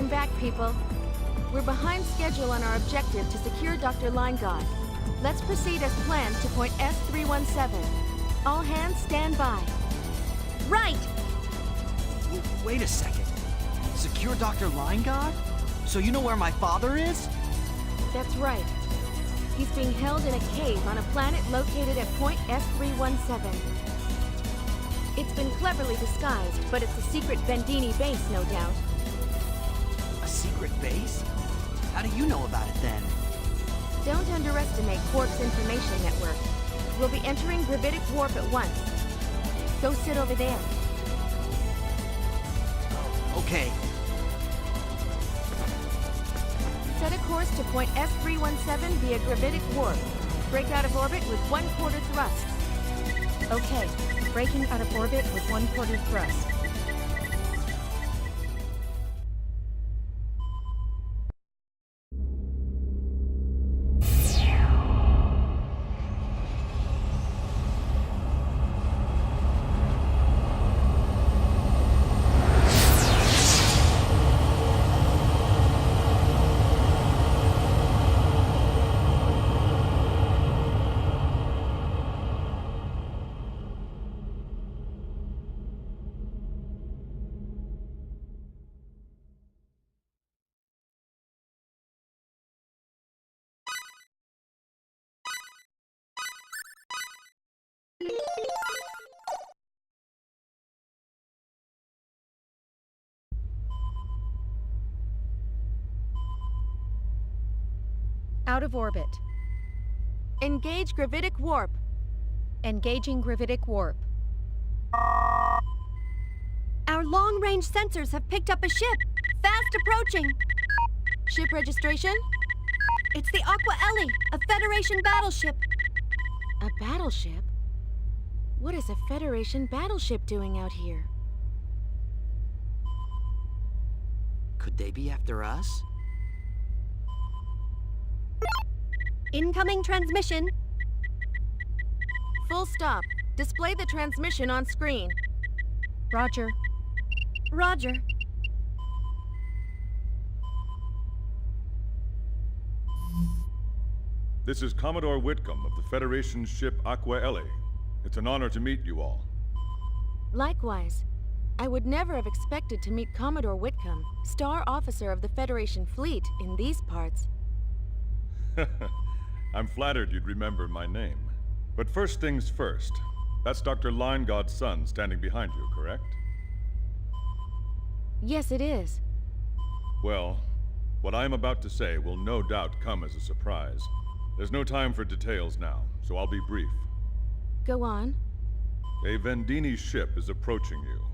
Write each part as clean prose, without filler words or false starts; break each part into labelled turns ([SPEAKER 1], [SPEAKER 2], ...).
[SPEAKER 1] I'm back, people. We're behind schedule on our objective to secure Dr. Linegaard. Let's proceed as planned to point S317. All hands stand by.
[SPEAKER 2] Right!
[SPEAKER 3] Wait a second. Secure Dr. Linegaard? So you know where my father is?
[SPEAKER 1] That's right. He's being held in a cave on a planet located at point S317. It's been cleverly disguised, but it's a secret Vendini base, no doubt.
[SPEAKER 3] A secret base? How do you know about it then?
[SPEAKER 1] Don't underestimate Quark's information network. We'll be entering gravitic warp at once. Go sit over there.
[SPEAKER 3] Okay.
[SPEAKER 1] Set a course to point S317 via gravitic warp. Break out of orbit with 1/4 thrust.
[SPEAKER 2] Okay, breaking out of orbit with 1/4 thrust. Out of orbit.
[SPEAKER 1] Engage gravitic warp.
[SPEAKER 2] Engaging gravitic warp.
[SPEAKER 4] Our long-range sensors have picked up a ship. Fast approaching.
[SPEAKER 1] Ship registration?
[SPEAKER 4] It's the Aqua Ellie, a Federation battleship.
[SPEAKER 1] A battleship? What is a Federation battleship doing out here?
[SPEAKER 3] Could they be after us?
[SPEAKER 4] Incoming transmission.
[SPEAKER 1] Full stop. Display the transmission on screen.
[SPEAKER 2] Roger.
[SPEAKER 4] Roger.
[SPEAKER 5] This is Commodore Whitcomb of the Federation ship Aqua Ellie. It's an honor to meet you all.
[SPEAKER 1] Likewise. I would never have expected to meet Commodore Whitcomb, Star Officer of the Federation Fleet, in these parts.
[SPEAKER 5] I'm flattered you'd remember my name. But first things first. That's Dr. Linegaard's son standing behind you, correct?
[SPEAKER 1] Yes, it is.
[SPEAKER 5] Well, what I'm about to say will no doubt come as a surprise. There's no time for details now, so I'll be brief.
[SPEAKER 1] Go on.
[SPEAKER 5] A Vendini ship is approaching you.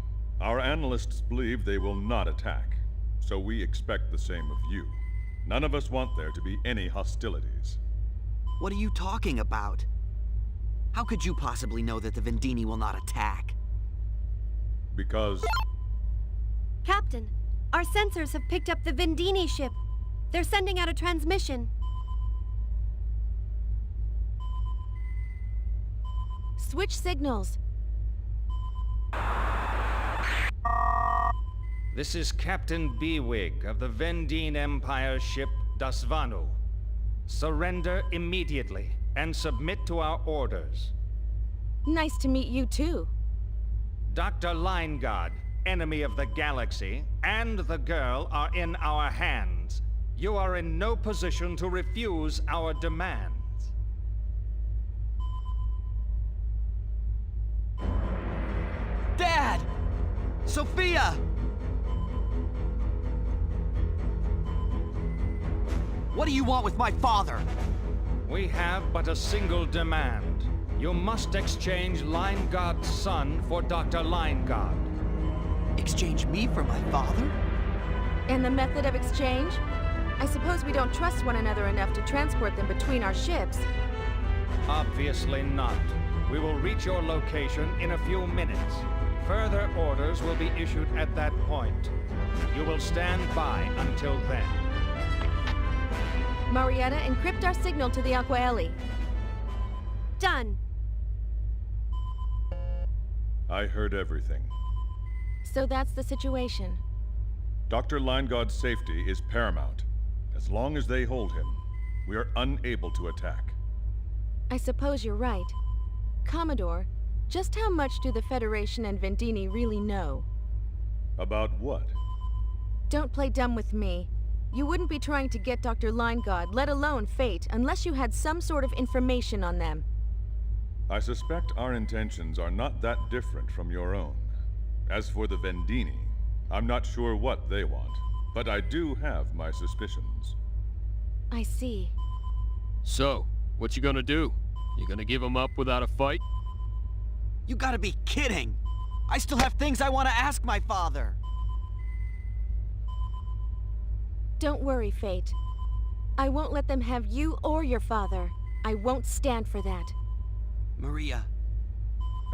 [SPEAKER 5] Our analysts believe they will not attack, so we expect the same of you. None of us want there to be any hostilities.
[SPEAKER 3] What are you talking about? How could you possibly know that the Vendini will not attack?
[SPEAKER 5] Because...
[SPEAKER 4] Captain, our sensors have picked up the Vendini ship. They're sending out a transmission.
[SPEAKER 1] Switch signals.
[SPEAKER 6] This is Captain Beewig of the Vendine Empire ship Dasvanu. Surrender immediately and submit to our orders.
[SPEAKER 1] Nice to meet you too.
[SPEAKER 6] Dr. Linegaard, enemy of the galaxy, and the girl are in our hands. You are in no position to refuse our demands.
[SPEAKER 3] Dad! Sophia! What do you want with my father?
[SPEAKER 6] We have but a single demand. You must exchange Linegaard's son for Dr. Linegaard.
[SPEAKER 3] Exchange me for my father?
[SPEAKER 1] And the method of exchange? I suppose we don't trust one another enough to transport them between our ships.
[SPEAKER 6] Obviously not. We will reach your location in a few minutes. Further orders will be issued at that point. You will stand by until then.
[SPEAKER 1] Marietta, encrypt our signal to the Aqua Ellie.
[SPEAKER 4] Done.
[SPEAKER 5] I heard everything.
[SPEAKER 1] So that's the situation.
[SPEAKER 5] Dr. Linegod's safety is paramount. As long as they hold him, we are unable to attack.
[SPEAKER 1] I suppose you're right. Commodore, just how much do the Federation and Vendini really know?
[SPEAKER 5] About what?
[SPEAKER 1] Don't play dumb with me. You wouldn't be trying to get Dr. Linegaud, let alone Fate, unless you had some sort of information on them.
[SPEAKER 5] I suspect our intentions are not that different from your own. As for the Vendini, I'm not sure what they want, but I do have my suspicions.
[SPEAKER 1] I see.
[SPEAKER 7] So, what you gonna do? You gonna give him up without a fight?
[SPEAKER 3] You gotta be kidding! I still have things I want to ask my father!
[SPEAKER 1] Don't worry, Fate. I won't let them have you or your father. I won't stand for that.
[SPEAKER 3] Maria.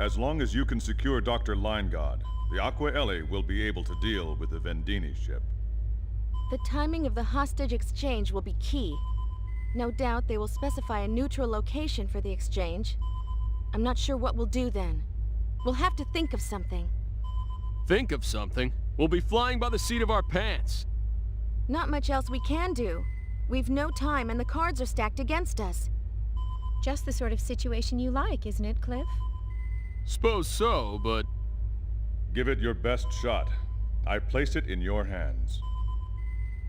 [SPEAKER 5] As long as you can secure Dr. Linegaud, the Aqua Ellie will be able to deal with the Vendini ship.
[SPEAKER 1] The timing of the hostage exchange will be key. No doubt they will specify a neutral location for the exchange. I'm not sure what we'll do then. We'll have to think of something.
[SPEAKER 7] Think of something? We'll be flying by the seat of our pants.
[SPEAKER 1] Not much else we can do. We've no time and the cards are stacked against us.
[SPEAKER 2] Just the sort of situation you like, isn't it, Cliff?
[SPEAKER 7] Suppose so, but...
[SPEAKER 5] Give it your best shot. I place it in your hands.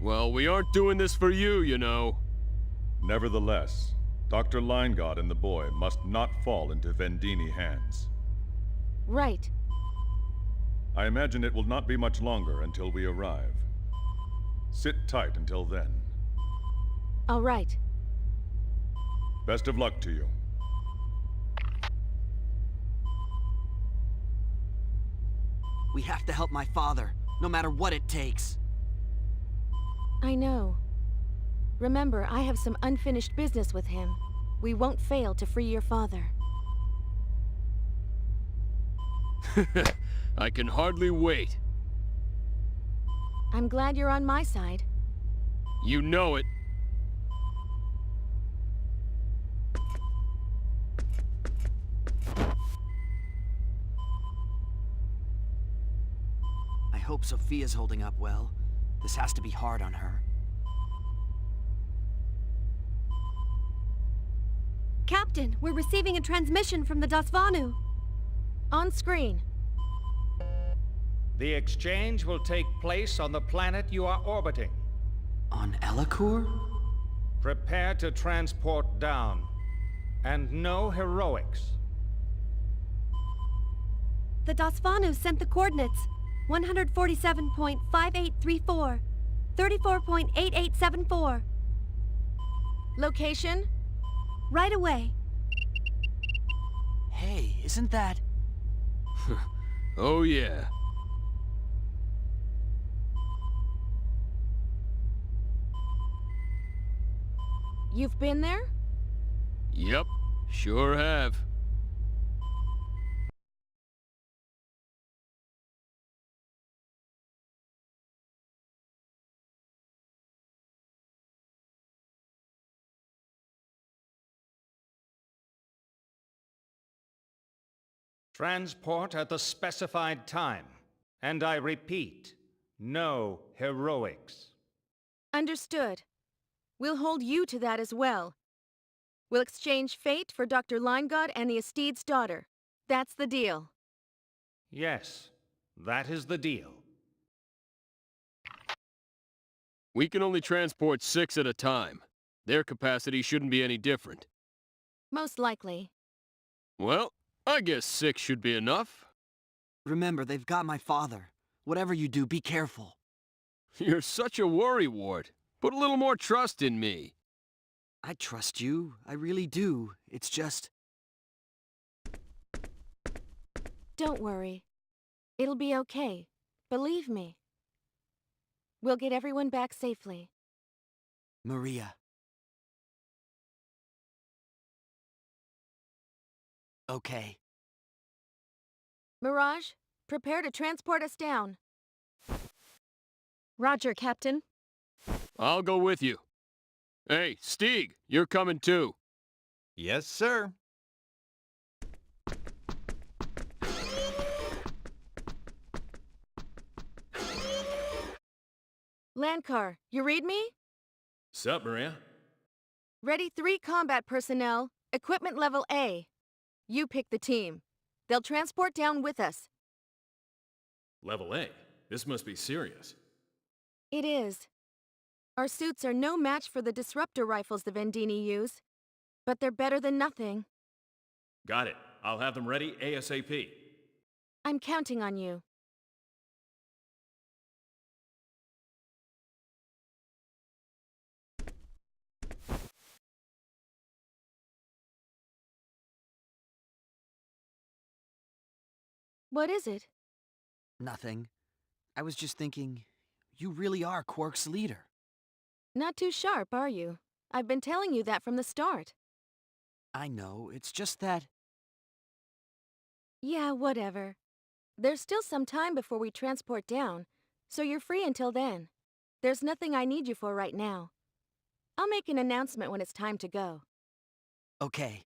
[SPEAKER 7] Well, we aren't doing this for you, you know.
[SPEAKER 5] Nevertheless, Dr. Linegaud and the boy must not fall into Vendini hands.
[SPEAKER 1] Right.
[SPEAKER 5] I imagine it will not be much longer until we arrive. Sit tight until then.
[SPEAKER 1] All right.
[SPEAKER 5] Best of luck to you.
[SPEAKER 3] We have to help my father, no matter what it takes.
[SPEAKER 1] I know. Remember, I have some unfinished business with him. We won't fail to free your father.
[SPEAKER 7] I can hardly wait.
[SPEAKER 1] I'm glad you're on my side.
[SPEAKER 7] You know it.
[SPEAKER 3] I hope Sophia's holding up well. This has to be hard on her.
[SPEAKER 4] Captain, we're receiving a transmission from the Dasvanu.
[SPEAKER 1] On screen.
[SPEAKER 6] The exchange will take place on the planet you are orbiting.
[SPEAKER 3] On Elacour?
[SPEAKER 6] Prepare to transport down. And no heroics.
[SPEAKER 4] The Dasvanu sent the coordinates. 147.5834. 34.8874.
[SPEAKER 1] Location?
[SPEAKER 4] Right away.
[SPEAKER 3] Hey, isn't that...
[SPEAKER 7] Oh yeah.
[SPEAKER 1] You've been there?
[SPEAKER 7] Yep, sure have.
[SPEAKER 6] Transport at the specified time. And I repeat, no heroics.
[SPEAKER 1] Understood. We'll hold you to that as well. We'll exchange Fate for Dr. Linegaud and the Estede's daughter. That's the deal.
[SPEAKER 6] Yes, that is the deal.
[SPEAKER 7] We can only transport 6 at a time. Their capacity shouldn't be any different.
[SPEAKER 1] Most likely.
[SPEAKER 7] Well, I guess 6 should be enough.
[SPEAKER 3] Remember, they've got my father. Whatever you do, be careful.
[SPEAKER 7] You're such a worrywart. Put a little more trust in me.
[SPEAKER 3] I trust you. I really do. It's just...
[SPEAKER 1] Don't worry. It'll be okay. Believe me. We'll get everyone back safely.
[SPEAKER 3] Maria. Okay.
[SPEAKER 1] Mirage, prepare to transport us down.
[SPEAKER 2] Roger, Captain.
[SPEAKER 7] I'll go with you. Hey, Stieg, you're coming too.
[SPEAKER 8] Yes, sir.
[SPEAKER 1] Landcar, you read me?
[SPEAKER 7] Sup, Maria?
[SPEAKER 1] Ready 3 combat personnel, equipment level A. You pick the team. They'll transport down with us.
[SPEAKER 7] Level A? This must be serious.
[SPEAKER 1] It is. Our suits are no match for the disruptor rifles the Vendini use, but they're better than nothing.
[SPEAKER 7] Got it. I'll have them ready ASAP.
[SPEAKER 1] I'm counting on you. What is it?
[SPEAKER 3] Nothing. I was just thinking, you really are Quark's leader.
[SPEAKER 1] Not too sharp, are you? I've been telling you that from the start.
[SPEAKER 3] I know, it's just that...
[SPEAKER 1] Yeah, whatever. There's still some time before we transport down, so you're free until then. There's nothing I need you for right now. I'll make an announcement when it's time to go.
[SPEAKER 3] Okay.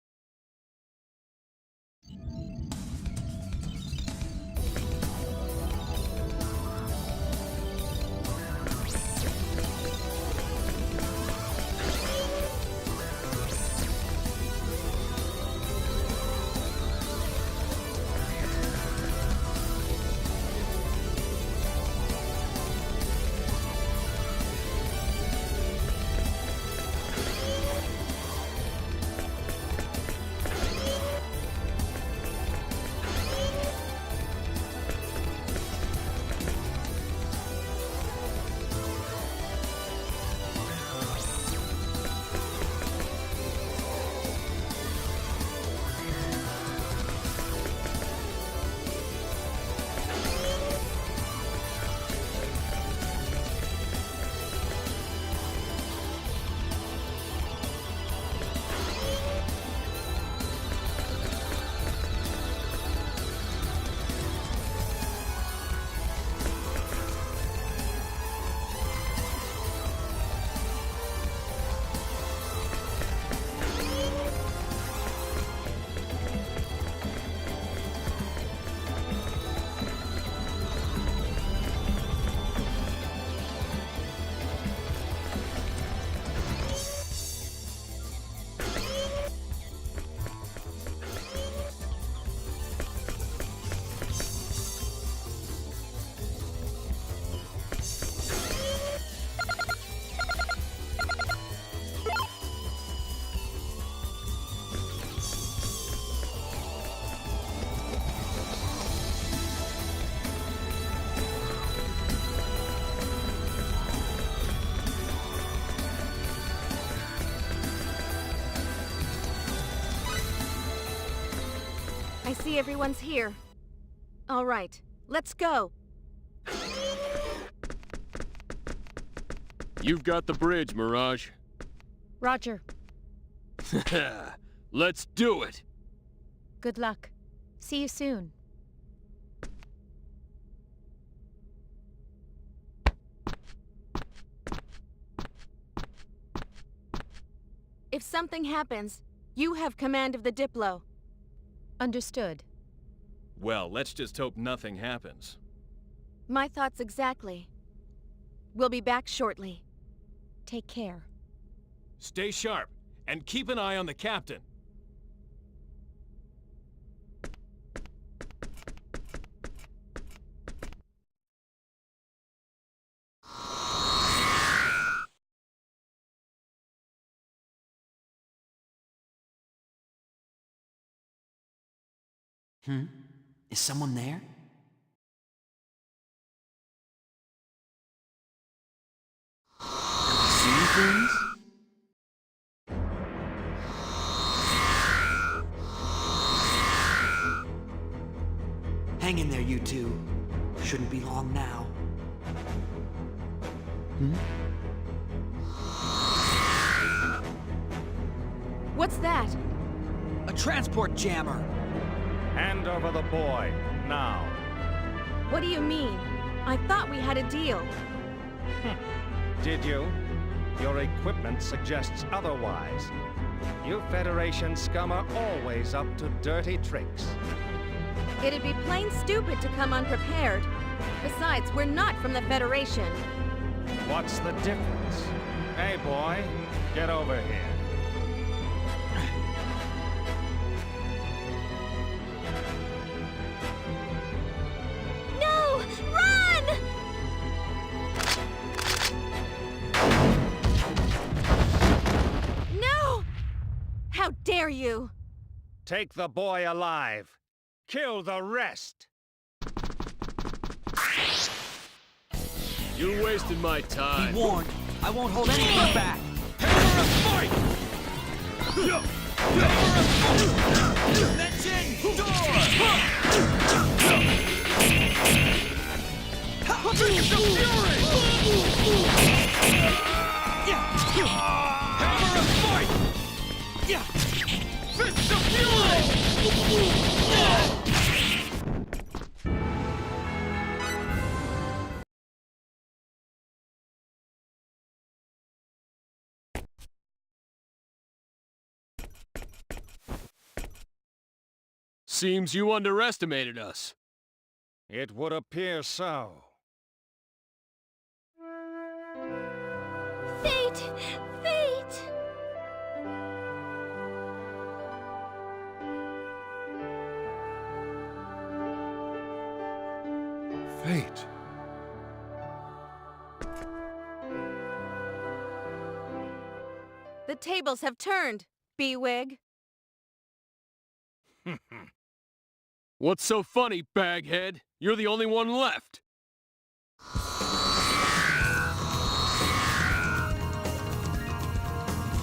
[SPEAKER 1] I see everyone's here. All right, let's go.
[SPEAKER 7] You've got the bridge, Mirage.
[SPEAKER 2] Roger.
[SPEAKER 7] Let's do it!
[SPEAKER 2] Good luck. See you soon.
[SPEAKER 1] If something happens, you have command of the Diplo.
[SPEAKER 2] Understood.
[SPEAKER 7] Well, let's just hope nothing happens.
[SPEAKER 1] My thoughts exactly. We'll be back shortly.
[SPEAKER 2] Take care.
[SPEAKER 7] Stay sharp, and keep an eye on the captain.
[SPEAKER 3] Is someone there? Am I seeing things? Hang in there, you two. Shouldn't be long now.
[SPEAKER 1] What's that?
[SPEAKER 3] A transport jammer!
[SPEAKER 6] Hand over the boy, now.
[SPEAKER 1] What do you mean? I thought we had a deal.
[SPEAKER 6] Did you? Your equipment suggests otherwise. You Federation scum are always up to dirty tricks.
[SPEAKER 1] It'd be plain stupid to come unprepared. Besides, we're not from the Federation.
[SPEAKER 6] What's the difference? Hey, boy, get over here.
[SPEAKER 1] No! Run! No! How dare you!
[SPEAKER 6] Take the boy alive. Kill the rest.
[SPEAKER 7] You wasted my time.
[SPEAKER 3] Be warned, I won't hold anything back. Mention
[SPEAKER 7] Seems you underestimated us.
[SPEAKER 6] It would appear so.
[SPEAKER 1] Fate! Fate!
[SPEAKER 9] Fate.
[SPEAKER 1] The tables have turned, Bwig.
[SPEAKER 7] What's so funny, baghead? You're the only one left.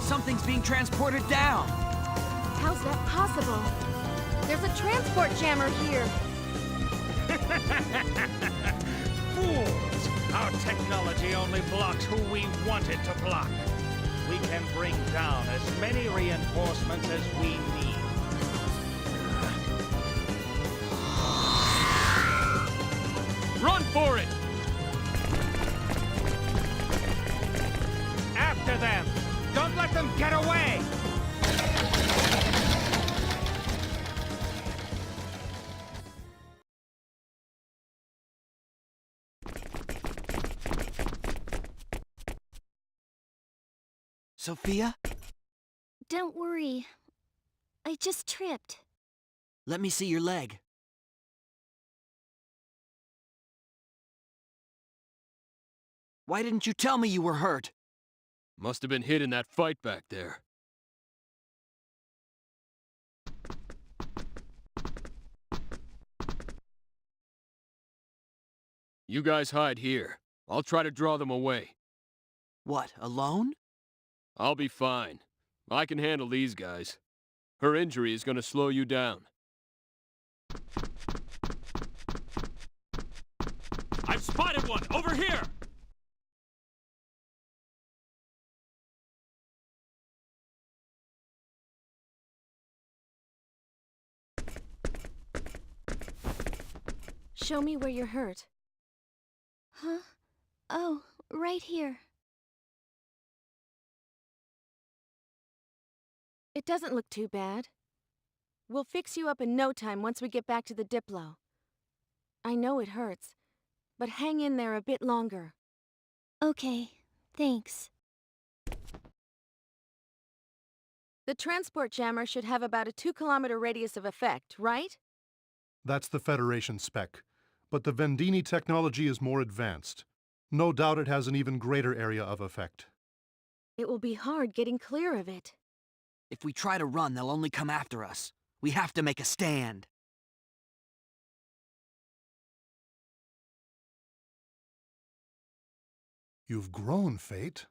[SPEAKER 3] something's being transported down.
[SPEAKER 1] How's that possible? There's a transport jammer here.
[SPEAKER 6] Fools! Our technology only blocks who we want it to block. We can bring down as many reinforcements as we need.
[SPEAKER 7] Run for it!
[SPEAKER 6] After them! Don't let them get away!
[SPEAKER 3] Sophia,
[SPEAKER 1] Don't worry. I just tripped.
[SPEAKER 3] let me see your leg. Why didn't you tell me you were hurt?
[SPEAKER 7] Must have been hit in that fight back there. You guys hide here. I'll try to draw them away.
[SPEAKER 3] What, alone?
[SPEAKER 7] I'll be fine. I can handle these guys. Her injury is gonna slow you down. I've spotted one! Over here!
[SPEAKER 1] Show me where you're hurt. Huh? Oh, right here. It doesn't look too bad. We'll fix you up in no time once we get back to the Diplo. I know it hurts, but hang in there a bit longer. Okay, thanks. The transport jammer should have about a 2-kilometer radius of effect, right?
[SPEAKER 9] That's the Federation spec. But the Vendini technology is more advanced. No doubt it has an even greater area of effect.
[SPEAKER 1] It will be hard getting clear of it.
[SPEAKER 3] If we try to run, they'll only come after us. We have to make a stand.
[SPEAKER 9] You've grown, Fate.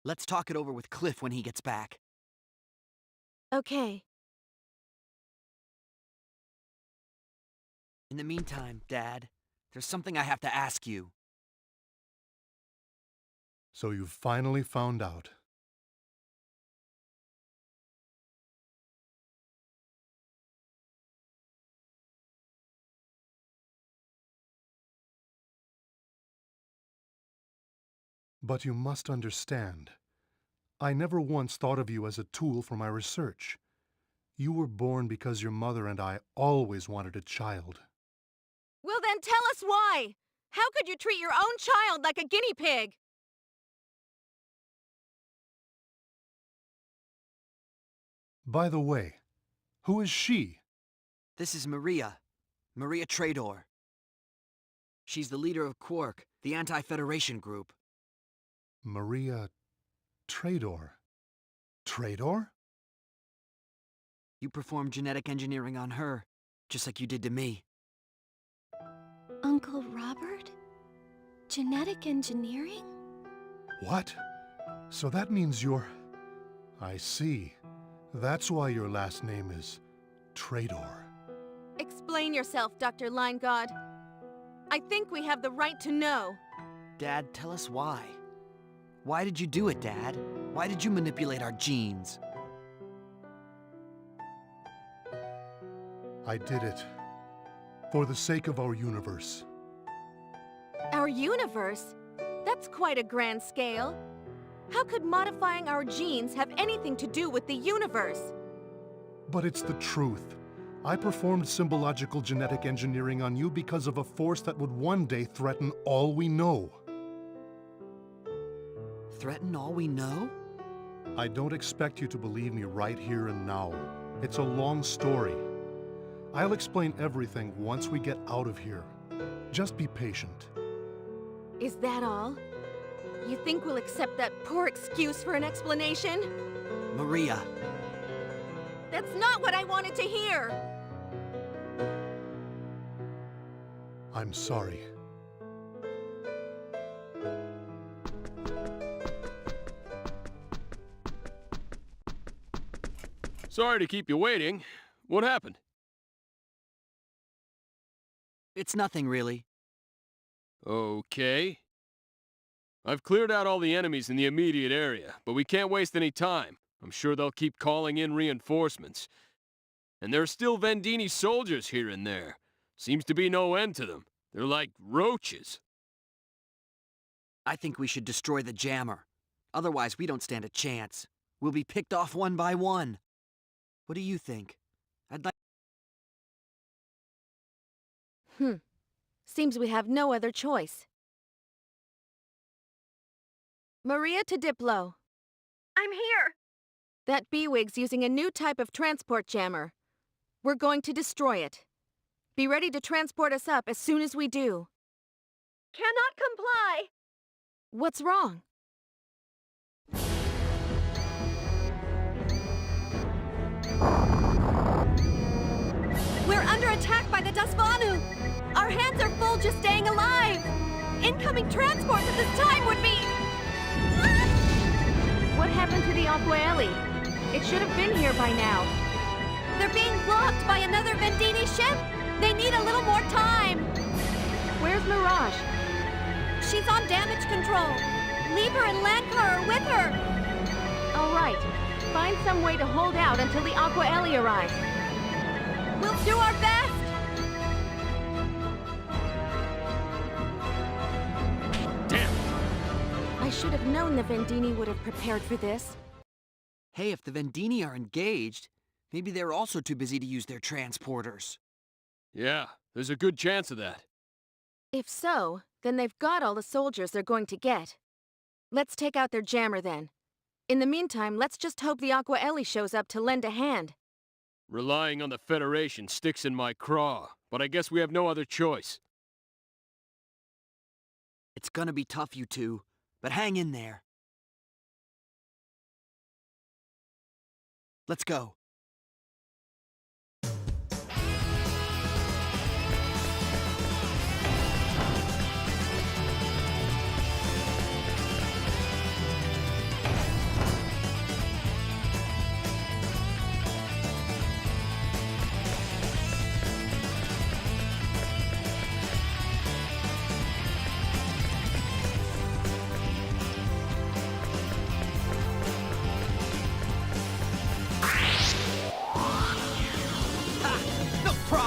[SPEAKER 3] Let's talk it over with Cliff when he gets back.
[SPEAKER 1] Okay.
[SPEAKER 3] In the meantime, Dad, there's something I have to ask you.
[SPEAKER 9] So you've finally found out. But you must understand, I never once thought of you as a tool for my research. You were born because your mother and I always wanted a child.
[SPEAKER 1] Well then tell us why! How could you treat your own child like a guinea pig?
[SPEAKER 9] By the way, who is she?
[SPEAKER 3] This is Maria. Maria Trador. She's the leader of Quark, the anti-Federation group.
[SPEAKER 9] Maria Trador. Trador?
[SPEAKER 3] You performed genetic engineering on her, just like you did to me.
[SPEAKER 4] Uncle Robert? Genetic engineering?
[SPEAKER 9] What? So that means you're... I see. That's why your last name is Trador.
[SPEAKER 1] Explain yourself, Dr. Line-God. I think we have the right to know.
[SPEAKER 3] Dad, tell us why. Why did you do it, Dad? Why did you manipulate our genes?
[SPEAKER 9] I did it. For the sake of our universe.
[SPEAKER 1] Our universe? That's quite a grand scale. How could modifying our genes have anything to do with the universe?
[SPEAKER 9] But it's the truth. I performed symbological genetic engineering on you because of a force that would one day threaten all we know.
[SPEAKER 3] Threaten all we know?
[SPEAKER 9] I don't expect you to believe me right here and now. It's a long story. I'll explain everything once we get out of here. Just be patient.
[SPEAKER 1] Is that all? You think we'll accept that poor excuse for an explanation?
[SPEAKER 3] Maria.
[SPEAKER 1] That's not what I wanted to hear!
[SPEAKER 9] I'm sorry.
[SPEAKER 7] Sorry to keep you waiting. What happened?
[SPEAKER 3] It's nothing, really.
[SPEAKER 7] Okay. I've cleared out all the enemies in the immediate area, but we can't waste any time. I'm sure they'll keep calling in reinforcements. And there are still Vendini soldiers here and there. Seems to be no end to them. They're like roaches.
[SPEAKER 3] I think we should destroy the jammer. Otherwise, we don't stand a chance. We'll be picked off one by one. What do you think? I'd like...
[SPEAKER 1] Seems we have no other choice. Maria to Diplo.
[SPEAKER 4] I'm here!
[SPEAKER 1] That B-Wig's using a new type of transport jammer. We're going to destroy it. Be ready to transport us up as soon as we do.
[SPEAKER 4] Cannot comply!
[SPEAKER 1] What's wrong?
[SPEAKER 4] We're under attack by the Dasvanu! Our hands are full just staying alive! Incoming transports at this time would be...
[SPEAKER 1] What happened to the Aquaeli? It should have been here by now.
[SPEAKER 4] They're being blocked by another Vendini ship! They need a little more time!
[SPEAKER 1] Where's Mirage?
[SPEAKER 4] She's on damage control! Lieber and Lankar are with her!
[SPEAKER 1] All right. Find some way to hold out until the Aquaeli arrives.
[SPEAKER 4] We'll do our best!
[SPEAKER 7] Damn!
[SPEAKER 1] I should have known the Vendini would have prepared for this.
[SPEAKER 3] Hey, if the Vendini are engaged, maybe they're also too busy to use their transporters.
[SPEAKER 7] Yeah, there's a good chance of that.
[SPEAKER 1] If so, then they've got all the soldiers they're going to get. Let's take out their jammer then. In the meantime, let's just hope the Aquaeli shows up to lend a hand.
[SPEAKER 7] Relying on the Federation sticks in my craw, but I guess we have no other choice.
[SPEAKER 3] It's gonna be tough, you two, but hang in there. Let's go.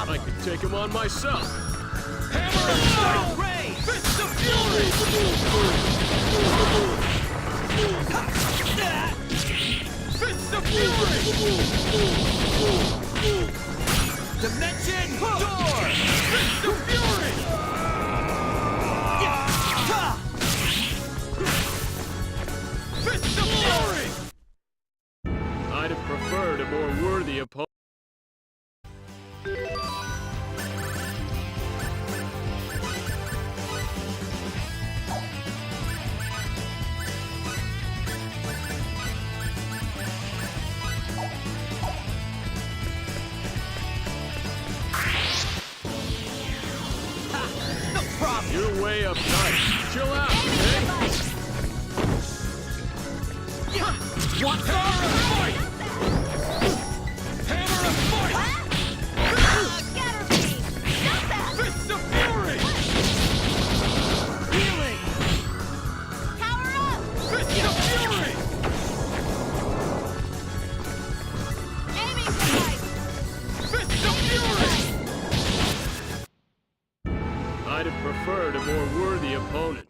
[SPEAKER 7] I could take him on myself.
[SPEAKER 3] Hammer of Strike Ray! Fist of Fury! Fist of Fury! Dimension Door! Fist of Fury!
[SPEAKER 7] You're way up tight. Chill out, okay?
[SPEAKER 6] What? Hammer of fight! Hammer of fight!
[SPEAKER 4] Scatter beam! Stop that!
[SPEAKER 6] Fists of fury!
[SPEAKER 4] Healing! Power up!
[SPEAKER 6] Fists of fury!
[SPEAKER 4] Aiming strike!
[SPEAKER 6] Fists of fury!
[SPEAKER 7] I'd have preferred a more worthy opponent.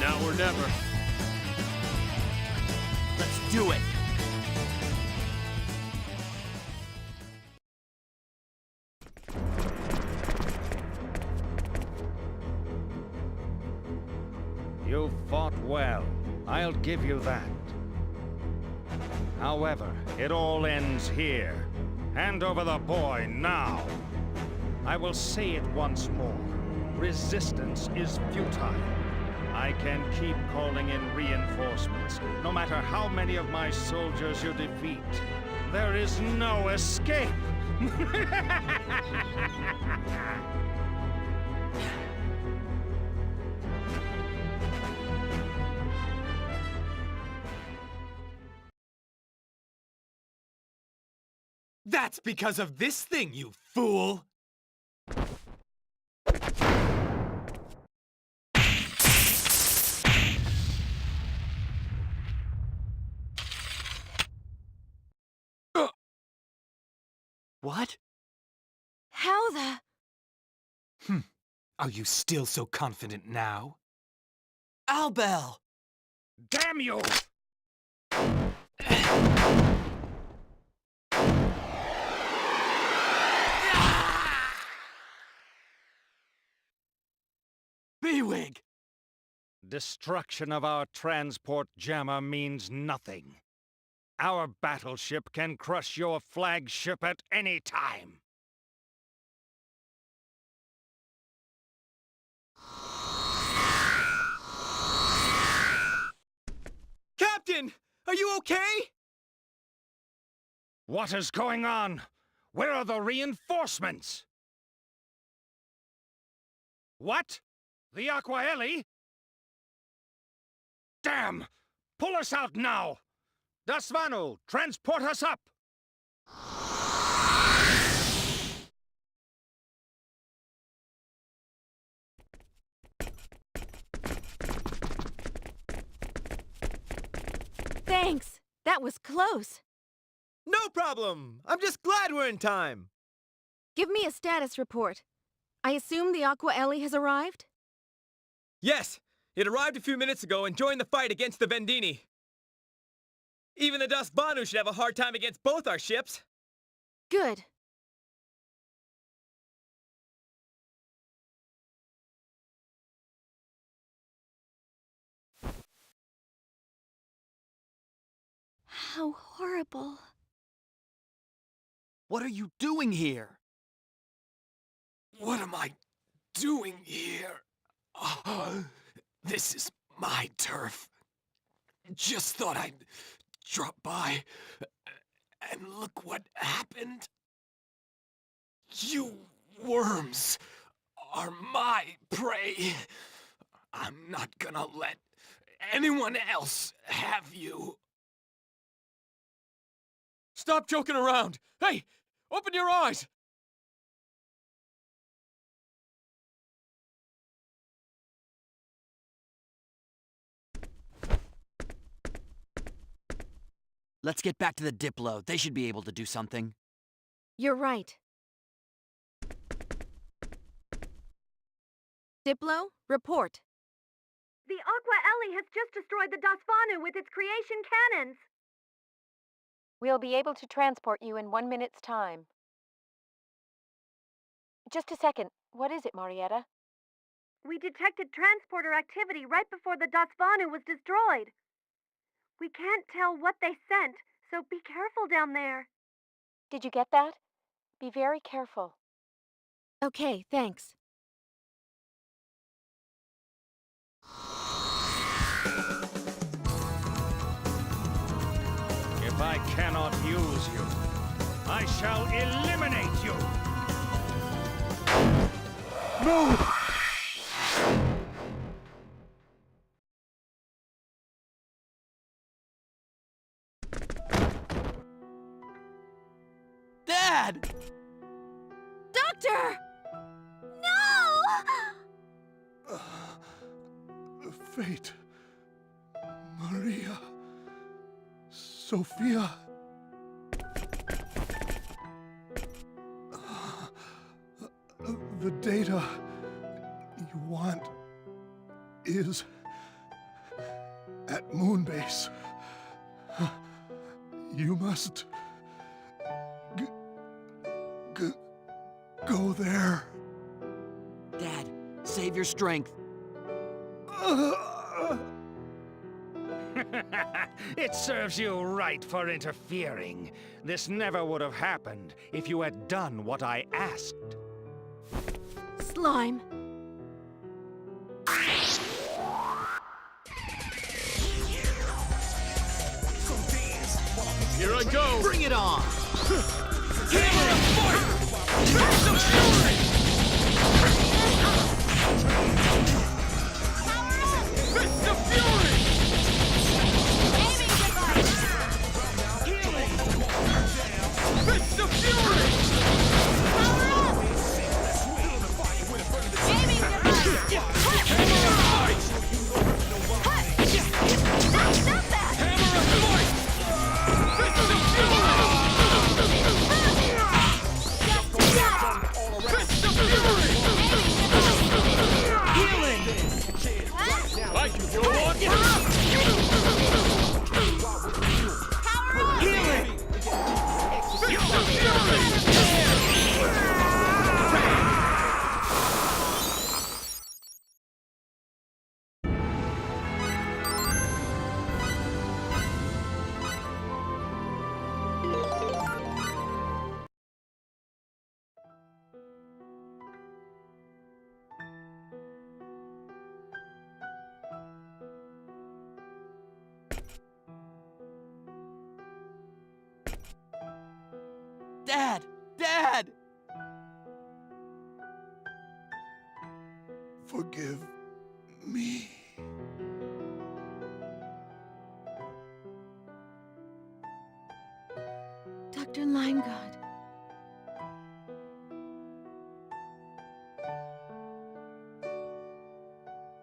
[SPEAKER 7] Now or never.
[SPEAKER 3] Let's do it!
[SPEAKER 6] You fought well. I'll give you that. However, it all ends here. Hand over the boy now. I will say it once more. Resistance is futile. I can keep calling in reinforcements, no matter how many of my soldiers you defeat. There is no escape!
[SPEAKER 8] That's because of this thing, you fool!
[SPEAKER 3] What?
[SPEAKER 4] How the...
[SPEAKER 8] Are you still so confident now?
[SPEAKER 3] Albel!
[SPEAKER 6] Damn you!
[SPEAKER 3] B-Wing!
[SPEAKER 6] Destruction of our transport jammer means nothing. Our battleship can crush your flagship at any time.
[SPEAKER 8] Captain! Are you okay?
[SPEAKER 6] What is going on? Where are the reinforcements? What? The Aquaeli? Damn! Pull us out now! Dasvanu, transport us up!
[SPEAKER 1] Thanks. That was close.
[SPEAKER 8] No problem! I'm just glad we're in time!
[SPEAKER 1] Give me a status report. I assume the Aqua Ellie has arrived?
[SPEAKER 8] Yes! It arrived a few minutes ago and joined the fight against the Vendini. Even the Dasbanu should have a hard time against both our ships.
[SPEAKER 1] Good.
[SPEAKER 4] How horrible.
[SPEAKER 3] What are you doing here?
[SPEAKER 8] What am I doing here? This is my turf. Just thought I'd drop by, and look what happened. You worms are my prey. I'm not gonna let anyone else have you.
[SPEAKER 7] Stop joking around! Hey! Open your eyes!
[SPEAKER 3] Let's get back to the Diplo. They should be able to do something.
[SPEAKER 1] You're right. Diplo, report.
[SPEAKER 4] The Aqua Ellie has just destroyed the Dasvanu with its creation cannons.
[SPEAKER 2] We'll be able to transport you in 1 minute's time. Just a second. What is it, Marietta?
[SPEAKER 4] We detected transporter activity right before the Dasvanu was destroyed. We can't tell what they sent, so be careful down there.
[SPEAKER 2] Did you get that? Be very careful.
[SPEAKER 1] Okay, thanks.
[SPEAKER 6] If I cannot use you, I shall eliminate you!
[SPEAKER 9] No!
[SPEAKER 3] Dad!
[SPEAKER 4] Doctor! No!
[SPEAKER 9] Fate. Maria. Sophia. The data you want is at Moonbase. You must go there.
[SPEAKER 3] Dad, save your strength.
[SPEAKER 6] It serves you right for interfering. This never would have happened if you had done what I asked.
[SPEAKER 1] Slime.
[SPEAKER 7] Here I go!
[SPEAKER 8] Bring it on!
[SPEAKER 7] I can go on!
[SPEAKER 3] Dad! Dad!
[SPEAKER 9] Forgive me.
[SPEAKER 1] Dr. Limegod.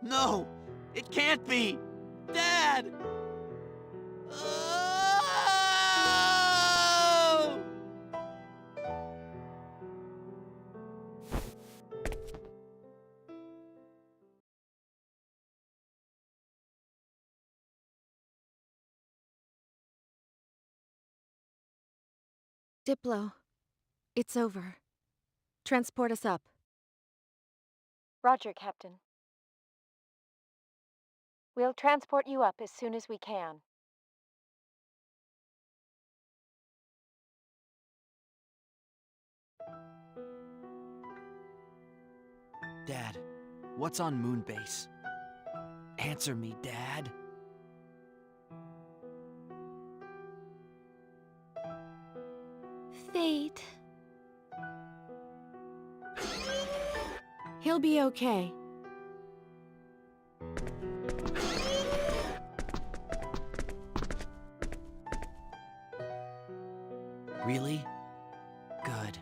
[SPEAKER 3] No! It can't be! Dad! Oh!
[SPEAKER 1] Diplo, it's over. Transport us up.
[SPEAKER 2] Roger, Captain. We'll transport you up as soon as we can.
[SPEAKER 3] Dad, what's on Moonbase? Answer me, Dad.
[SPEAKER 1] Fate. He'll be okay.
[SPEAKER 3] Really? Good.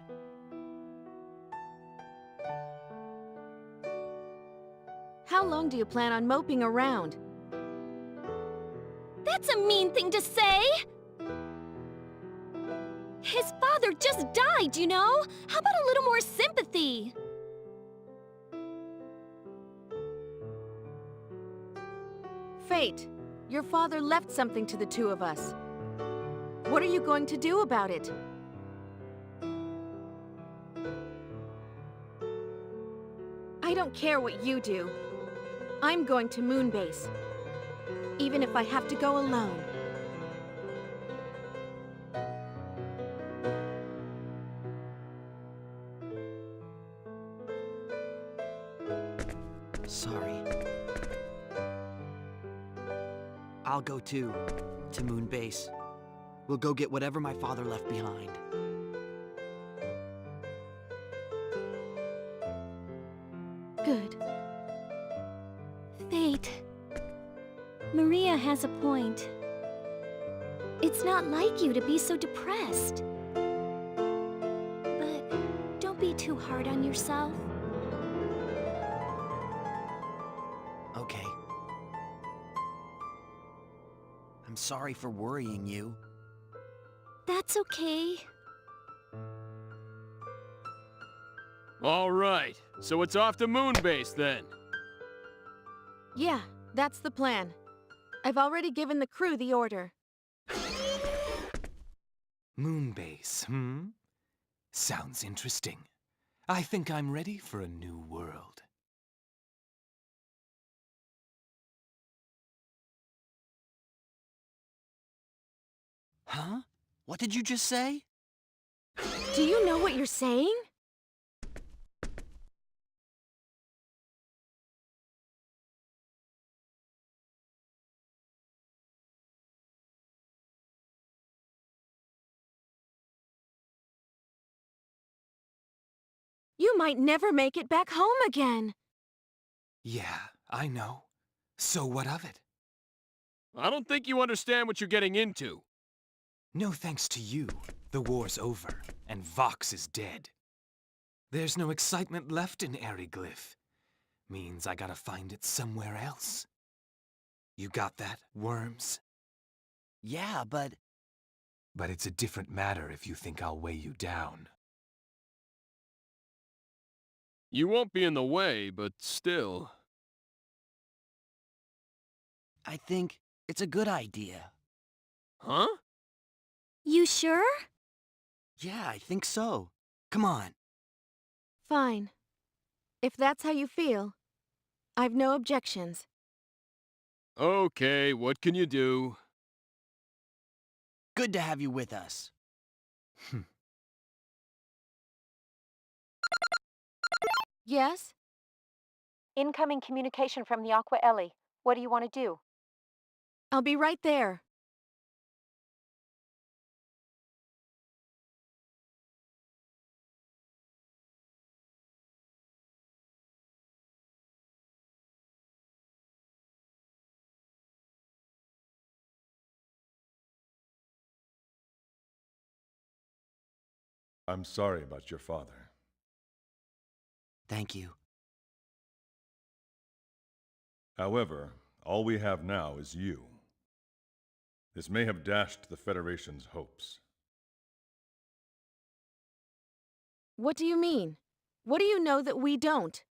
[SPEAKER 1] How long do you plan on moping around?
[SPEAKER 10] That's a mean thing to say! His father just died, you know? How about a little more sympathy?
[SPEAKER 1] Fate, your father left something to the two of us. What are you going to do about it? I don't care what you do. I'm going to Moonbase. Even if I have to go alone.
[SPEAKER 3] Sorry. I'll go too, to Moonbase. We'll go get whatever my father left behind.
[SPEAKER 1] Good.
[SPEAKER 10] Fate. Maria has a point. It's not like you to be so depressed. But don't be too hard on yourself.
[SPEAKER 3] Okay. I'm sorry for worrying you.
[SPEAKER 10] That's okay.
[SPEAKER 7] All right, so it's off to Moonbase then.
[SPEAKER 1] Yeah, that's the plan. I've already given the crew the order.
[SPEAKER 11] Moonbase, Sounds interesting. I think I'm ready for a new world.
[SPEAKER 3] Huh? What did you just say?
[SPEAKER 1] Do you know what you're saying? You might never make it back home again.
[SPEAKER 11] Yeah, I know. So what of it?
[SPEAKER 7] I don't think you understand what you're getting into.
[SPEAKER 11] No thanks to you, the war's over, and Vox is dead. There's no excitement left in Eriglyph. Means I gotta find it somewhere else. You got that, Worms?
[SPEAKER 3] Yeah, but...
[SPEAKER 11] But it's a different matter if you think I'll weigh you down.
[SPEAKER 7] You won't be in the way, but still.
[SPEAKER 3] I think it's a good idea.
[SPEAKER 7] Huh?
[SPEAKER 10] You sure?
[SPEAKER 3] Yeah, I think so. Come on.
[SPEAKER 1] Fine. If that's how you feel, I've no objections.
[SPEAKER 7] Okay, what can you do?
[SPEAKER 3] Good to have you with us.
[SPEAKER 1] Yes?
[SPEAKER 2] Incoming communication from the Aqua Ellie. What do you want to do?
[SPEAKER 1] I'll be right there.
[SPEAKER 5] I'm sorry about your father.
[SPEAKER 3] Thank you.
[SPEAKER 5] However, all we have now is you. This may have dashed the Federation's hopes.
[SPEAKER 1] What do you mean? What do you know that we don't?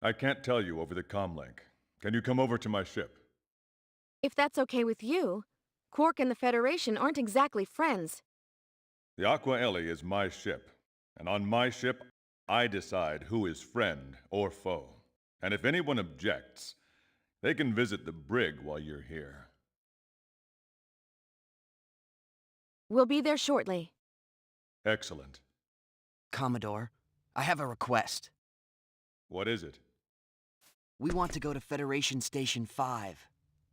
[SPEAKER 5] I can't tell you over the comlink. Can you come over to my ship?
[SPEAKER 1] If that's okay with you, Quark and the Federation aren't exactly friends.
[SPEAKER 5] The Aqua Ellie is my ship, and on my ship, I decide who is friend or foe. And if anyone objects, they can visit the brig while you're here.
[SPEAKER 1] We'll be there shortly.
[SPEAKER 5] Excellent.
[SPEAKER 3] Commodore, I have a request.
[SPEAKER 5] What is it?
[SPEAKER 3] We want to go to Federation Station 5,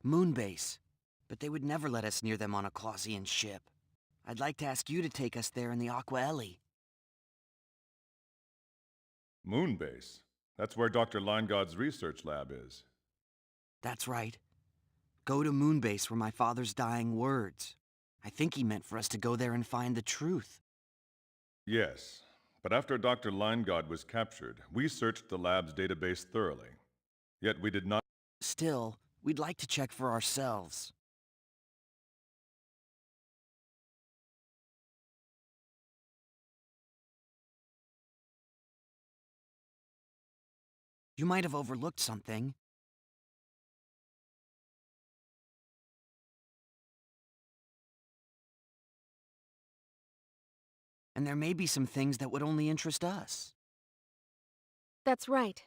[SPEAKER 3] Moonbase, but they would never let us near them on a Clausian ship. I'd like to ask you to take us there in the Aqua Ellie.
[SPEAKER 5] Moonbase? That's where Dr. Linegod's research lab is.
[SPEAKER 3] That's right. Go to Moonbase where my father's dying words. I think he meant for us to go there and find the truth.
[SPEAKER 5] Yes, but after Dr. Linegod was captured, we searched the lab's database thoroughly. Yet we did not...
[SPEAKER 3] Still, we'd like to check for ourselves. You might have overlooked something. And there may be some things that would only interest us.
[SPEAKER 1] That's right.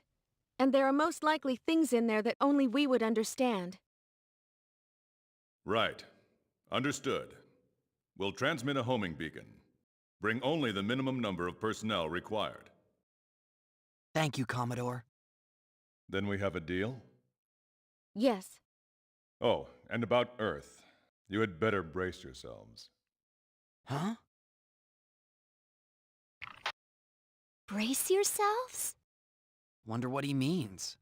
[SPEAKER 1] And there are most likely things in there that only we would understand.
[SPEAKER 5] Right. Understood. We'll transmit a homing beacon. Bring only the minimum number of personnel required.
[SPEAKER 3] Thank you, Commodore.
[SPEAKER 5] Then we have a deal?
[SPEAKER 1] Yes.
[SPEAKER 5] Oh, and about Earth. You had better brace yourselves.
[SPEAKER 3] Huh?
[SPEAKER 10] Brace yourselves?
[SPEAKER 3] Wonder what he means.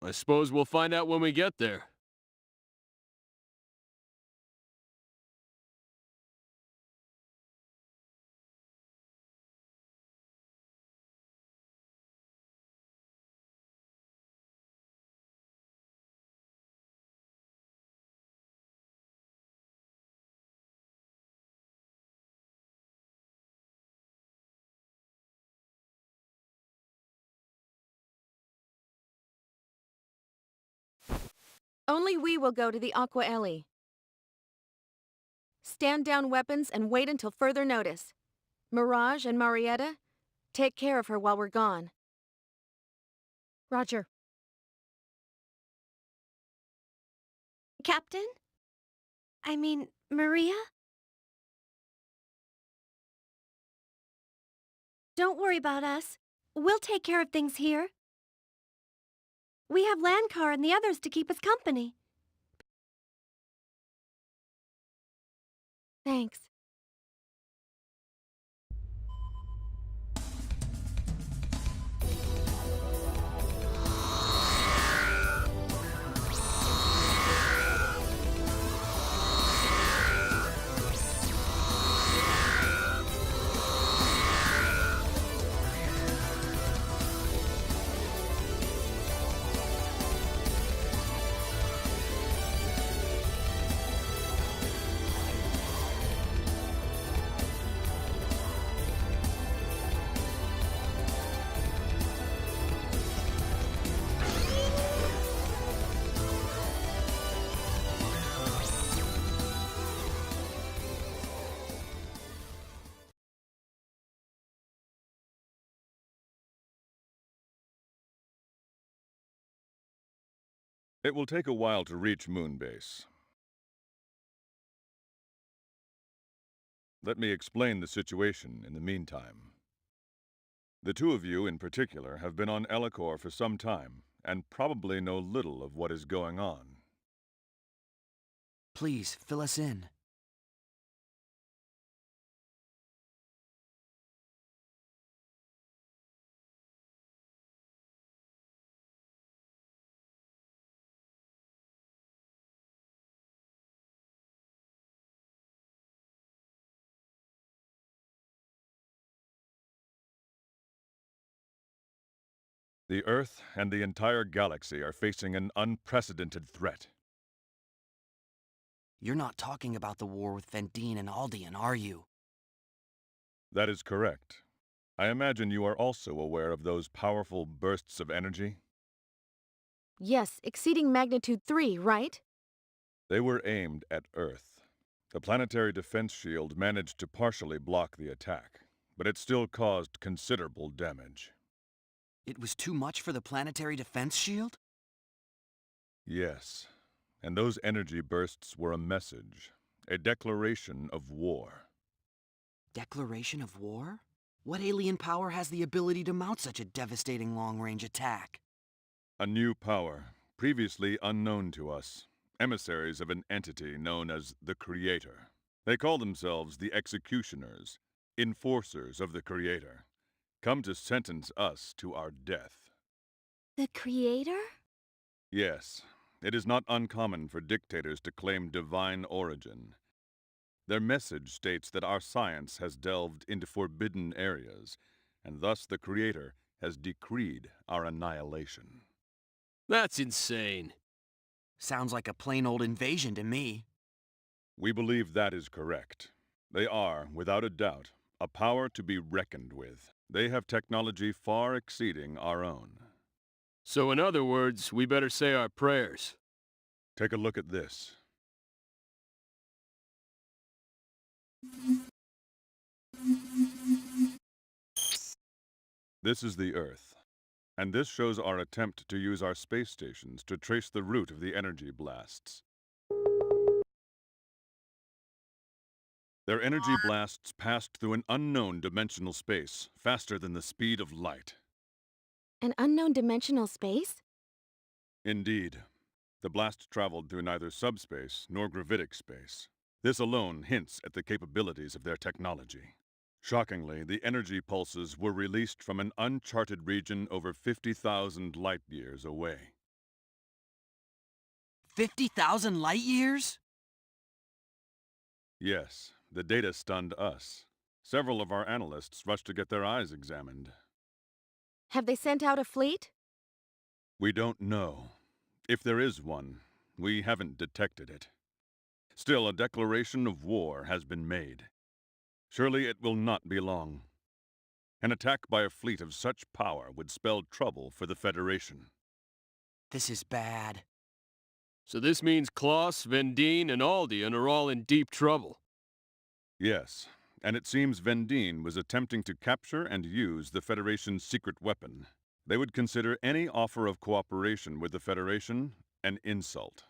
[SPEAKER 7] I suppose we'll find out when we get there.
[SPEAKER 1] Only we will go to the Aqua Ellie. Stand down weapons and wait until further notice. Mirage and Marietta, take care of her while we're gone.
[SPEAKER 2] Roger.
[SPEAKER 4] Captain? I mean, Maria? Don't worry about us. We'll take care of things here. We have Landcar and the others to keep us company.
[SPEAKER 1] Thanks.
[SPEAKER 5] It will take a while to reach Moonbase. Let me explain the situation in the meantime. The two of you in particular have been on Ellicor for some time, and probably know little of what is going on.
[SPEAKER 3] Please, fill us in.
[SPEAKER 5] The Earth and the entire galaxy are facing an unprecedented threat.
[SPEAKER 3] You're not talking about the war with Vendine and Aldean, are you?
[SPEAKER 5] That is correct. I imagine you are also aware of those powerful bursts of energy?
[SPEAKER 1] Yes, exceeding magnitude 3, right?
[SPEAKER 5] They were aimed at Earth. The planetary defense shield managed to partially block the attack, but it still caused considerable damage.
[SPEAKER 3] It was too much for the planetary defense shield?
[SPEAKER 5] Yes, and those energy bursts were a message, a declaration of war.
[SPEAKER 3] Declaration of war? What alien power has the ability to mount such a devastating long-range attack?
[SPEAKER 5] A new power, previously unknown to us, emissaries of an entity known as the Creator. They call themselves the Executioners, enforcers of the Creator, come to sentence us to our death.
[SPEAKER 10] The Creator?
[SPEAKER 5] Yes, it is not uncommon for dictators to claim divine origin. Their message states that our science has delved into forbidden areas, and thus the Creator has decreed our annihilation.
[SPEAKER 7] That's insane.
[SPEAKER 3] Sounds like a plain old invasion to me.
[SPEAKER 5] We believe that is correct. They are, without a doubt, a power to be reckoned with. They have technology far exceeding our own.
[SPEAKER 7] So in other words, we better say our prayers.
[SPEAKER 5] Take a look at this. This is the Earth, and this shows our attempt to use our space stations to trace the route of the energy blasts. Their energy blasts passed through an unknown dimensional space, faster than the speed of light.
[SPEAKER 1] An unknown dimensional space?
[SPEAKER 5] Indeed. The blast traveled through neither subspace nor gravitic space. This alone hints at the capabilities of their technology. Shockingly, the energy pulses were released from an uncharted region over 50,000 light-years away.
[SPEAKER 3] 50,000 light-years?
[SPEAKER 5] Yes, the data stunned us. Several of our analysts rushed to get their eyes examined.
[SPEAKER 1] Have they sent out a fleet?
[SPEAKER 5] We don't know. If there is one, we haven't detected it. Still, a declaration of war has been made. Surely it will not be long. An attack by a fleet of such power would spell trouble for the Federation.
[SPEAKER 3] This is bad.
[SPEAKER 7] So this means Klaus, Vendine, and Aldean are all in deep trouble.
[SPEAKER 5] Yes, and it seems Vendine was attempting to capture and use the Federation's secret weapon. They would consider any offer of cooperation with the Federation an insult.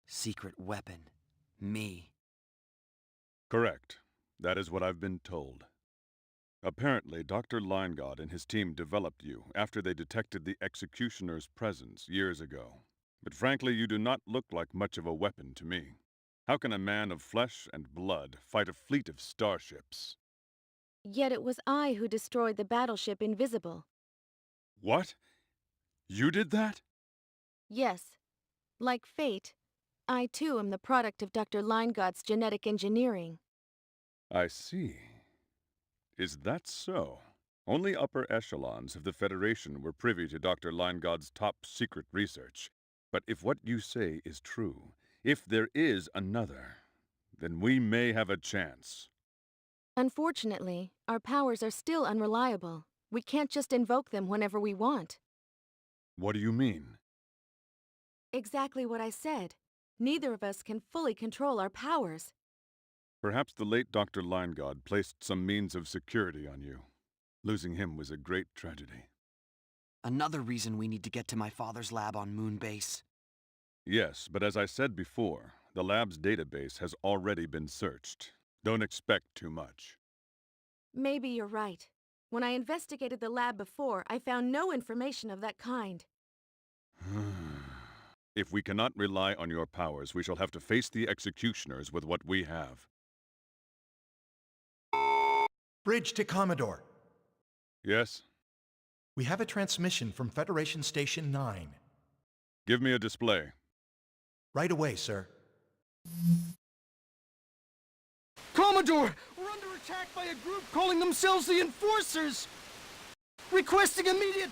[SPEAKER 3] Secret weapon. Me.
[SPEAKER 5] Correct. That is what I've been told. Apparently, Dr. Leingod and his team developed you after they detected the Executioner's presence years ago. But frankly, you do not look like much of a weapon to me. How can a man of flesh and blood fight a fleet of starships?
[SPEAKER 1] Yet it was I who destroyed the battleship Invisible.
[SPEAKER 5] What? You did that?
[SPEAKER 1] Yes. Like fate, I too am the product of Dr. Leingod's genetic engineering.
[SPEAKER 5] I see. Is that so? Only upper echelons of the Federation were privy to Dr. Leingod's top-secret research. But if what you say is true, if there is another, then we may have a chance.
[SPEAKER 1] Unfortunately, our powers are still unreliable. We can't just invoke them whenever we want.
[SPEAKER 5] What do you mean?
[SPEAKER 1] Exactly what I said. Neither of us can fully control our powers.
[SPEAKER 5] Perhaps the late Dr. Leingod placed some means of security on you. Losing him was a great tragedy.
[SPEAKER 3] Another reason we need to get to my father's lab on Moonbase.
[SPEAKER 5] Yes, but as I said before, the lab's database has already been searched. Don't expect too much.
[SPEAKER 1] Maybe you're right. When I investigated the lab before, I found no information of that kind.
[SPEAKER 5] If we cannot rely on your powers, we shall have to face the Executioners with what we have.
[SPEAKER 12] Bridge to Commodore.
[SPEAKER 5] Yes?
[SPEAKER 12] We have a transmission from Federation Station 9.
[SPEAKER 5] Give me a display.
[SPEAKER 12] Right away, sir.
[SPEAKER 13] Commodore! We're under attack by a group calling themselves the Enforcers! Requesting immediate...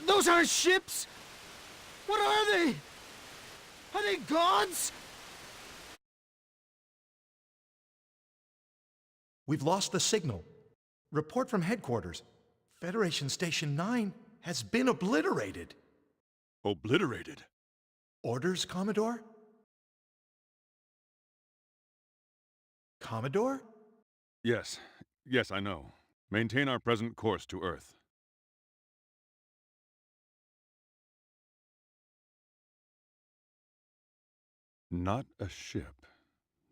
[SPEAKER 13] Those aren't ships! What are they? Are they gods?
[SPEAKER 12] We've lost the signal. Report from headquarters. Federation Station 9 has been obliterated.
[SPEAKER 5] Obliterated?
[SPEAKER 12] Orders, Commodore? Commodore?
[SPEAKER 5] Yes. Yes, I know. Maintain our present course to Earth. Not a ship.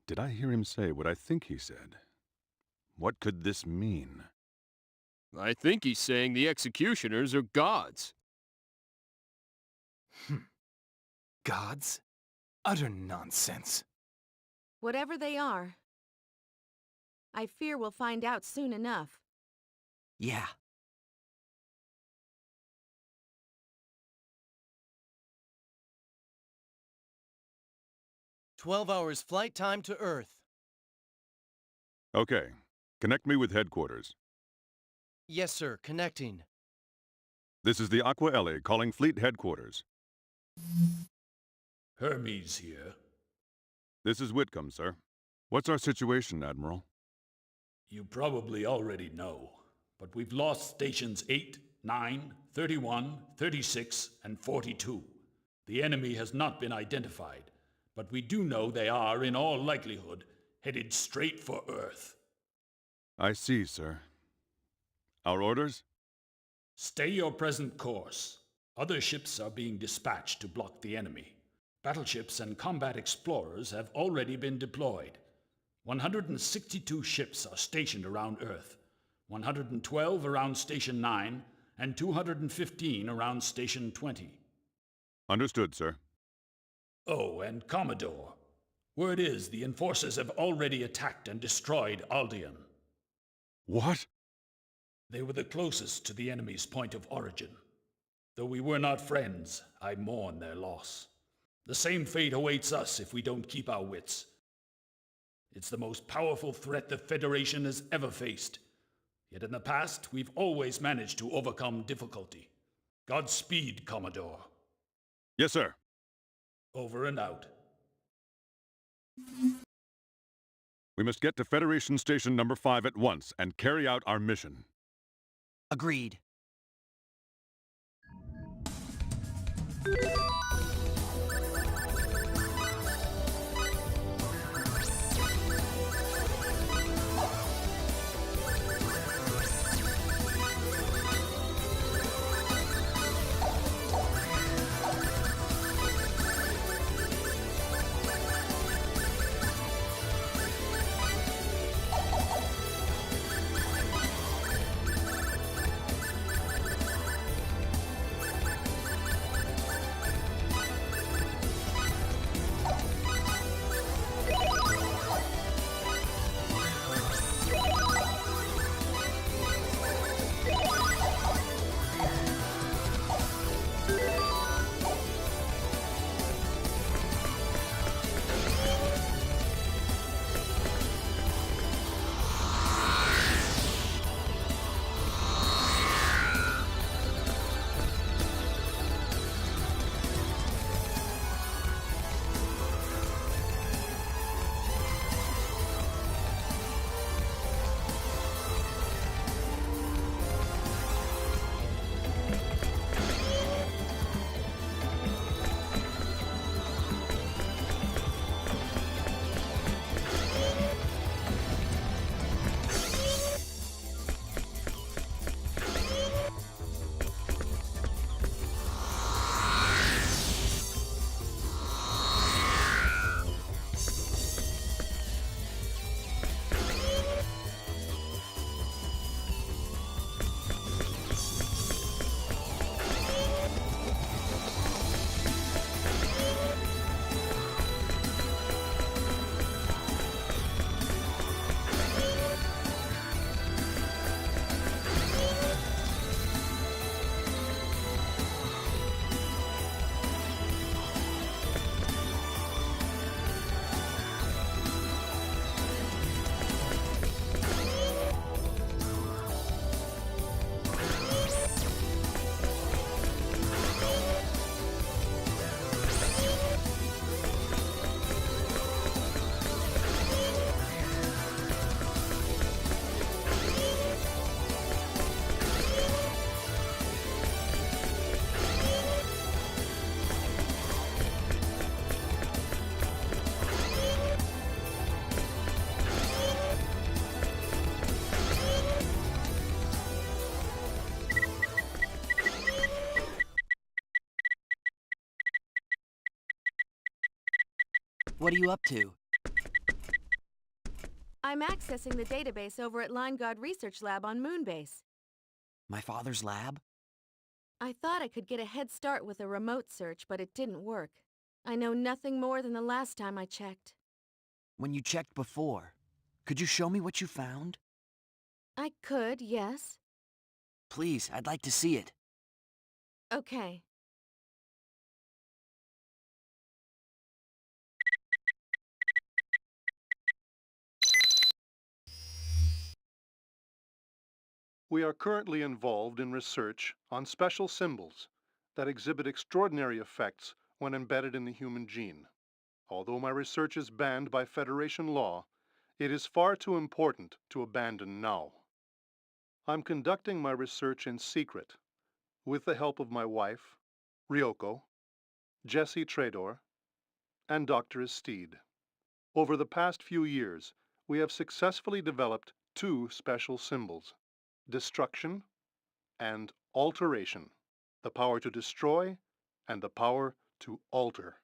[SPEAKER 5] Did I hear him say what I think he said? What could this mean?
[SPEAKER 7] I think he's saying the executioners are gods.
[SPEAKER 11] Gods? Utter nonsense.
[SPEAKER 1] Whatever they are, I fear we'll find out soon enough.
[SPEAKER 3] Yeah.
[SPEAKER 13] "12 hours flight time to Earth."
[SPEAKER 5] Okay. Connect me with headquarters.
[SPEAKER 13] Yes, sir. Connecting.
[SPEAKER 5] This is the Aqua Ellie calling Fleet Headquarters.
[SPEAKER 14] Hermes here.
[SPEAKER 5] This is Whitcomb, sir. What's our situation, Admiral?
[SPEAKER 14] You probably already know, but we've lost stations 8, 9, 31, 36, and 42. The enemy has not been identified, but we do know they are, in all likelihood, headed straight for Earth.
[SPEAKER 5] I see, sir. Our orders?
[SPEAKER 14] Stay your present course. Other ships are being dispatched to block the enemy. Battleships and combat explorers have already been deployed. 162 ships are stationed around Earth, 112 around Station 9, and 215 around Station 20.
[SPEAKER 5] Understood, sir.
[SPEAKER 14] Oh, and Commodore. Word is the Enforcers have already attacked and destroyed Aldean.
[SPEAKER 5] What?
[SPEAKER 14] They were the closest to the enemy's point of origin. Though we were not friends, I mourn their loss. The same fate awaits us if we don't keep our wits. It's the most powerful threat the Federation has ever faced. Yet in the past, we've always managed to overcome difficulty. Godspeed, Commodore.
[SPEAKER 5] Yes, sir.
[SPEAKER 14] Over and out.
[SPEAKER 5] We must get to Federation Station number 5 at once and carry out our mission.
[SPEAKER 3] Agreed. What are you up to?
[SPEAKER 1] I'm accessing the database over at Line God Research Lab on Moonbase.
[SPEAKER 3] My father's lab?
[SPEAKER 1] I thought I could get a head start with a remote search, but it didn't work. I know nothing more than the last time I checked.
[SPEAKER 3] When you checked before, could you show me what you found?
[SPEAKER 1] I could, yes.
[SPEAKER 3] Please, I'd like to see it.
[SPEAKER 1] Okay.
[SPEAKER 9] We are currently involved in research on special symbols that exhibit extraordinary effects when embedded in the human gene. Although my research is banned by Federation law, it is far too important to abandon now. I'm conducting my research in secret, with the help of my wife, Ryoko, Jesse Trador, and Dr. Estede. Over the past few years, we have successfully developed two special symbols: destruction and alteration, the power to destroy and the power to alter.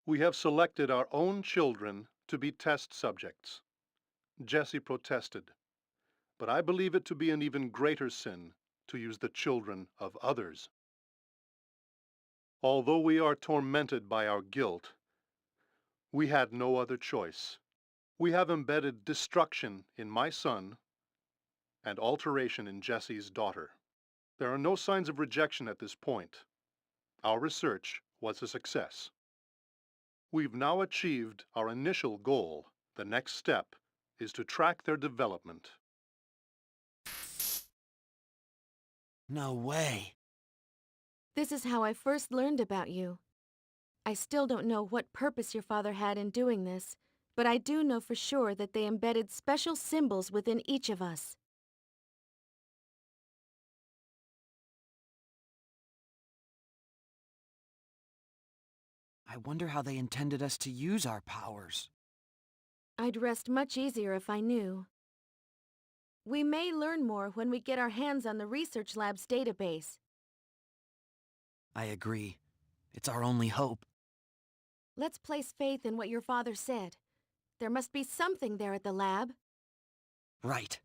[SPEAKER 9] We have selected our own children to be test subjects. Jesse protested, but I believe it to be an even greater sin to use the children of others. Although we are tormented by our guilt, we had no other choice. We have embedded destruction in my son and alteration in Jesse's daughter. There are no signs of rejection at this point. Our research was a success. We've now achieved our initial goal. The next step is to track their development.
[SPEAKER 3] No way.
[SPEAKER 1] This is how I first learned about you. I still don't know what purpose your father had in doing this, but I do know for sure that they embedded special symbols within each of us.
[SPEAKER 3] I wonder how they intended us to use our powers.
[SPEAKER 1] I'd rest much easier if I knew. We may learn more when we get our hands on the research lab's database.
[SPEAKER 3] I agree. It's our only hope.
[SPEAKER 1] Let's place faith in what your father said. There must be something there at the lab.
[SPEAKER 3] Right.